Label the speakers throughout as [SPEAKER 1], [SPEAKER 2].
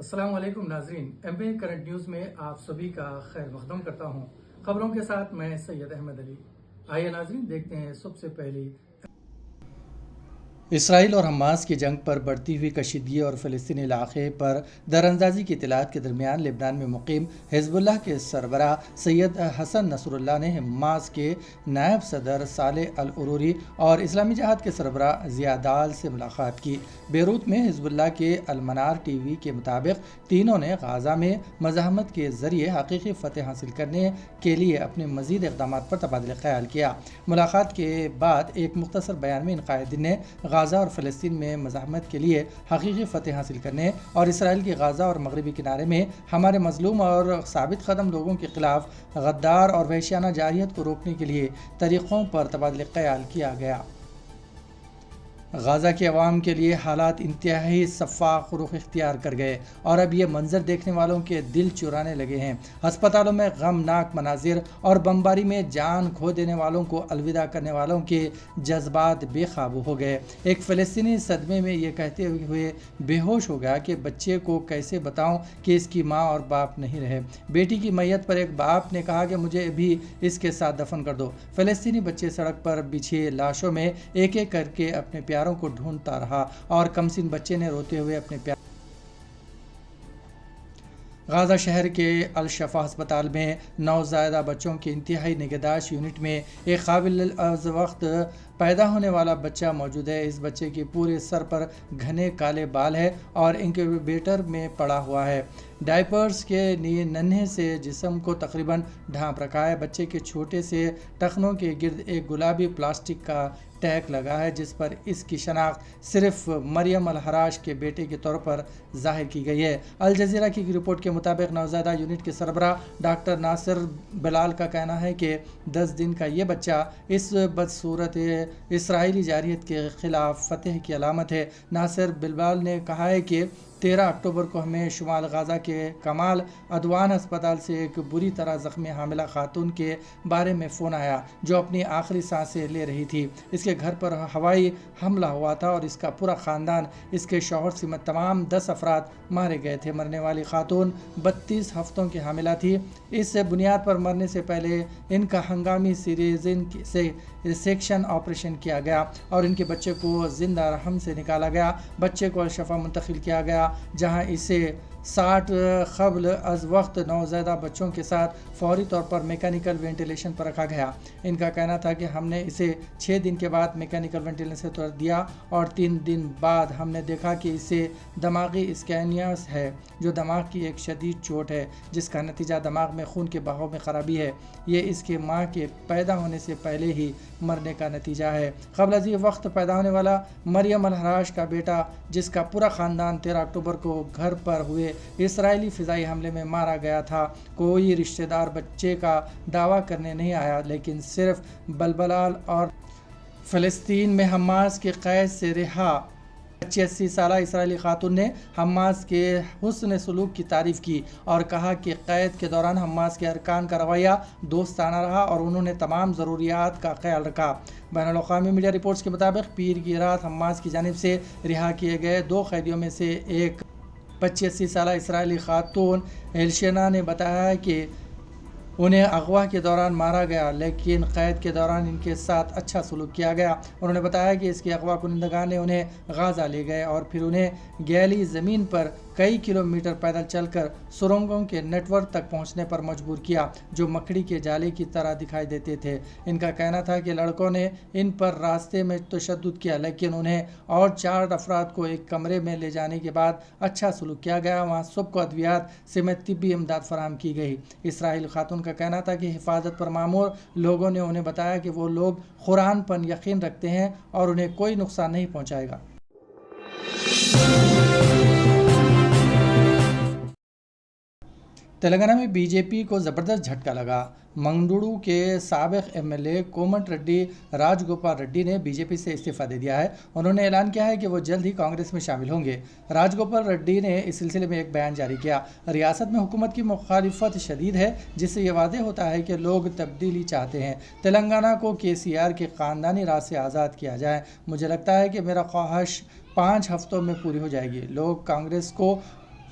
[SPEAKER 1] السلام علیکم ناظرین، ایم پی کرنٹ نیوز میں آپ سبھی کا خیر مقدم کرتا ہوں۔ خبروں کے ساتھ میں سید احمد علی۔ آئیے ناظرین دیکھتے ہیں سب سے پہلی اسرائیل اور حماس کی جنگ پر بڑھتی ہوئی کشیدگی اور فلسطینی علاقے پر دراندازی کی اطلاعات کے درمیان لبنان میں مقیم حزب اللہ کے سربراہ سید حسن نصر اللہ نے حماس کے نائب صدر صالح العروری اور اسلامی جہاد کے سربراہ زیاد ڈال سے ملاقات کی۔ بیروت میں حزب اللہ کے المنار ٹی وی کے مطابق تینوں نے غزہ میں مزاحمت کے ذریعے حقیقی فتح حاصل کرنے کے لیے اپنے مزید اقدامات پر تبادلہ خیال کیا۔ ملاقات کے بعد ایک مختصر بیان میں ان قائدین نے غزہ اور فلسطین میں مزاحمت کے لیے حقیقی فتح حاصل کرنے اور اسرائیل کی غزہ اور مغربی کنارے میں ہمارے مظلوم اور ثابت قدم لوگوں کے خلاف غدار اور وحشیانہ جارحیت کو روکنے کے لیے طریقوں پر تبادلہ خیال کیا گیا۔ غزہ کے عوام کے لیے حالات انتہائی شفاف رخ اختیار کر گئے اور اب یہ منظر دیکھنے والوں کے دل چرانے لگے ہیں۔ ہسپتالوں میں غمناک مناظر اور بمباری میں جان کھو دینے والوں کو الوداع کرنے والوں کے جذبات بے قابو ہو گئے۔ ایک فلسطینی صدمے میں یہ کہتے ہوئے بے ہوش ہو گیا کہ بچے کو کیسے بتاؤں کہ اس کی ماں اور باپ نہیں رہے۔ بیٹی کی میت پر ایک باپ نے کہا کہ مجھے بھی اس کے ساتھ دفن کر دو۔ فلسطینی بچے سڑک پر بچھی لاشوں میں ایک ایک کر کے اپنے پیاروں کو ڈھونڈتا رہا اور کمسن بچے نے روتے ہوئے اپنے غزہ شہر کے الشفا ہسپتال میں نوزائیدہ بچوں کی انتہائی نگہداشت یونٹ میں ایک قابل از وقت پیدا ہونے والا بچہ موجود ہے۔ اس بچے کے پورے سر پر گھنے کالے بال ہے اور انکیوبیٹر میں پڑا ہوا ہے۔ ڈائپرز کے ننھے سے جسم کو تقریباً ڈھانپ رکھا ہے۔ بچے کے چھوٹے سے ٹخنوں کے گرد ایک گلابی پلاسٹک کا ٹیگ لگا ہے جس پر اس کی شناخت صرف مریم الحراش کے بیٹے کے طور پر ظاہر کی گئی ہے۔ الجزیرہ کی رپورٹ کے مطابق نوزائیدہ یونٹ کے سربراہ ڈاکٹر ناصر بلال کا کہنا ہے کہ 10 دن کا یہ بچہ اس بدصورت اسرائیلی جارحیت کے خلاف فتح کی علامت ہے۔ ناصر بلال نے کہا ہے کہ 13 اکتوبر کو ہمیں شمال غزہ کے کمال عدوان ہسپتال سے ایک بری طرح زخمی حاملہ خاتون کے بارے میں فون آیا جو اپنی آخری سانسیں لے رہی تھی۔ اس کے گھر پر ہوائی حملہ ہوا تھا اور اس کا پورا خاندان اس کے شوہر سمیت تمام 10 افراد مارے گئے تھے۔ مرنے والی خاتون 32 ہفتوں کی حاملہ تھی۔ اس بنیاد پر مرنے سے پہلے ان کا ہنگامی سیزرین سیکشن آپریشن کیا گیا اور ان کے بچے کو زندہ رحم سے نکالا گیا۔ بچے کو الشفا منتقل کیا گیا جہاں اسے 60 قبل از وقت نوزائیدہ بچوں کے ساتھ فوری طور پر میکینیکل وینٹیلیشن پر رکھا گیا۔ ان کا کہنا تھا کہ ہم نے اسے 6 دن کے بعد میکینیکل وینٹیلیشن پر دیا اور 3 دن بعد ہم نے دیکھا کہ اسے دماغی اسکیمیا ہے جو دماغ کی ایک شدید چوٹ ہے جس کا نتیجہ دماغ میں خون کے بہاؤ میں خرابی ہے۔ یہ اس کے ماں کے پیدا ہونے سے پہلے ہی مرنے کا نتیجہ ہے۔ قبل از یہ وقت پیدا ہونے والا مریم الحراش کا بیٹا جس کا پورا خاندان 13 اکتوبر کو گھر پر ہوئے اسرائیلی فضائی حملے میں مارا گیا تھا۔ کوئی رشتہ دار بچے کا دعویٰ کرنے نہیں آیا لیکن صرف بلبلال اور فلسطین میں حماس کے قید سے رہا 85 سالہ اسرائیلی خاتون نے حماس کے حسن سلوک کی تعریف کی اور کہا کہ قید کے دوران حماس کے ارکان کا رویہ دوستانہ رہا اور انہوں نے تمام ضروریات کا خیال رکھا۔ بین الاقوامی میڈیا رپورٹس کے مطابق پیر کی رات حماس کی جانب سے رہا کیے گئے 2 قیدیوں میں سے ایک 85 سالہ اسرائیلی خاتون ایلشینا نے بتایا کہ انہیں اغوا کے دوران مارا گیا لیکن قید کے دوران ان کے ساتھ اچھا سلوک کیا گیا۔ انہوں نے بتایا کہ اس کے اغوا کنندگان نے انہیں غزہ لے گئے اور پھر انہیں گیلی زمین پر کئی کلومیٹر پیدل چل کر سرنگوں کے نیٹ ورک تک پہنچنے پر مجبور کیا جو مکڑی کے جالے کی طرح دکھائی دیتے تھے۔ ان کا کہنا تھا کہ لڑکوں نے ان پر راستے میں تشدد کیا لیکن انہیں اور 4 افراد کو ایک کمرے میں لے جانے کے بعد اچھا سلوک کیا گیا۔ وہاں سب کو ادویات سمیت طبی امداد فراہم کی گئی۔ اسرائیل خاتون کا کہنا تھا کہ حفاظت پر مامور لوگوں نے انہیں بتایا کہ وہ لوگ قرآن پر یقین رکھتے ہیں اور انہیں کوئی نقصان نہیں پہنچائے گا۔ تلنگانہ میں بی جے پی کو زبردست جھٹکا لگا۔ منگلورو کے سابق MLA Komati Reddy Raj Gopal Reddy نے بی جے پی سے استعفیٰ دے دیا ہے۔ انہوں نے اعلان کیا ہے کہ وہ جلد ہی کانگریس میں شامل ہوں گے۔ راج گوپال ریڈی نے اس سلسلے میں ایک بیان جاری کیا۔ ریاست میں حکومت کی مخالفت شدید ہے جس سے یہ واضح ہوتا ہے کہ لوگ تبدیلی چاہتے ہیں۔ تلنگانہ کو کے سی آر کے خاندانی راج سے آزاد کیا جائے۔ مجھے لگتا ہے کہ میرا خواہش 5 ہفتوں میں پوری ہو جائے گی۔ لوگ کانگریس کو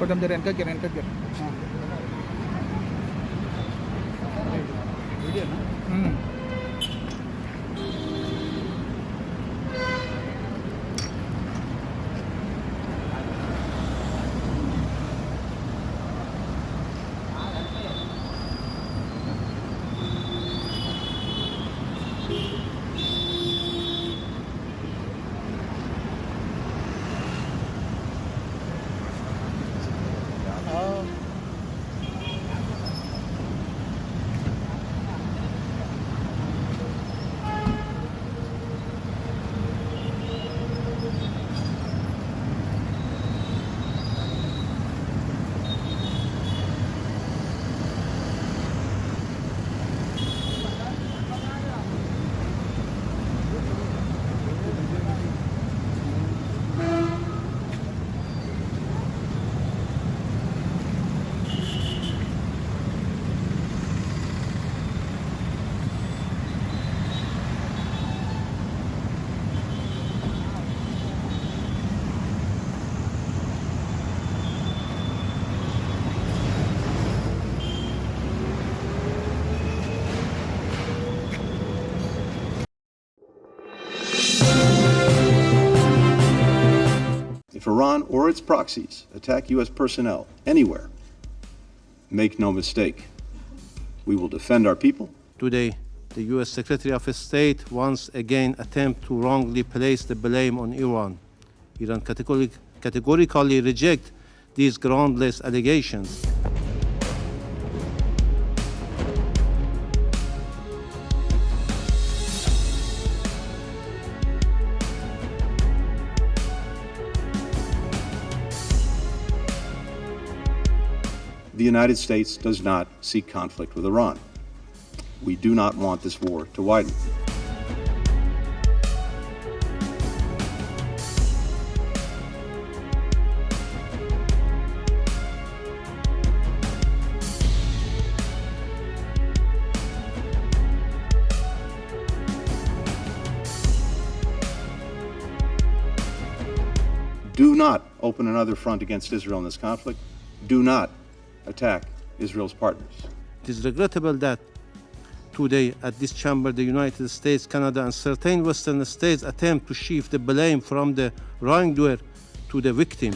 [SPEAKER 2] కొంచెం జర వెనకకి జర
[SPEAKER 3] If Iran or its proxies attack U.S. personnel anywhere, make no mistake, we will defend our people.
[SPEAKER 4] Today, the U.S. Secretary of State once again attempts to wrongly place the blame on Iran. Iran categorically rejects these groundless allegations.
[SPEAKER 3] The United States does not seek conflict with Iran. We do not want this war to widen. Do not open another front against Israel in this conflict. Do not attack Israel's partners.
[SPEAKER 4] It is regrettable that today at this chamber the United States, Canada and certain Western states attempt to shift the blame from the wrongdoer to the victim.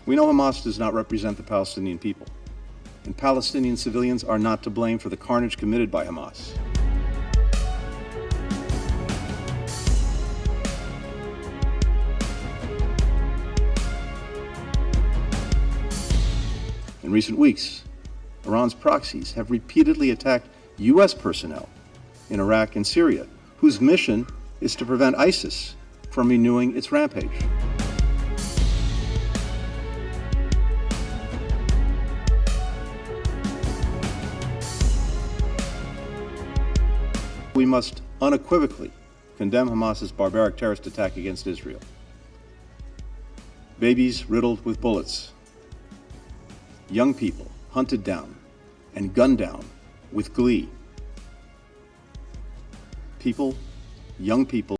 [SPEAKER 3] We know Hamas does not represent the Palestinian people, and Palestinian civilians are not to blame for the carnage committed by Hamas. In recent weeks, Iran's proxies have repeatedly attacked U.S. personnel in Iraq and Syria, whose mission is to prevent ISIS from renewing its rampage. We must unequivocally condemn Hamas's barbaric terrorist attack against Israel. Babies riddled with bullets, young people hunted down and gunned down with glee. Young people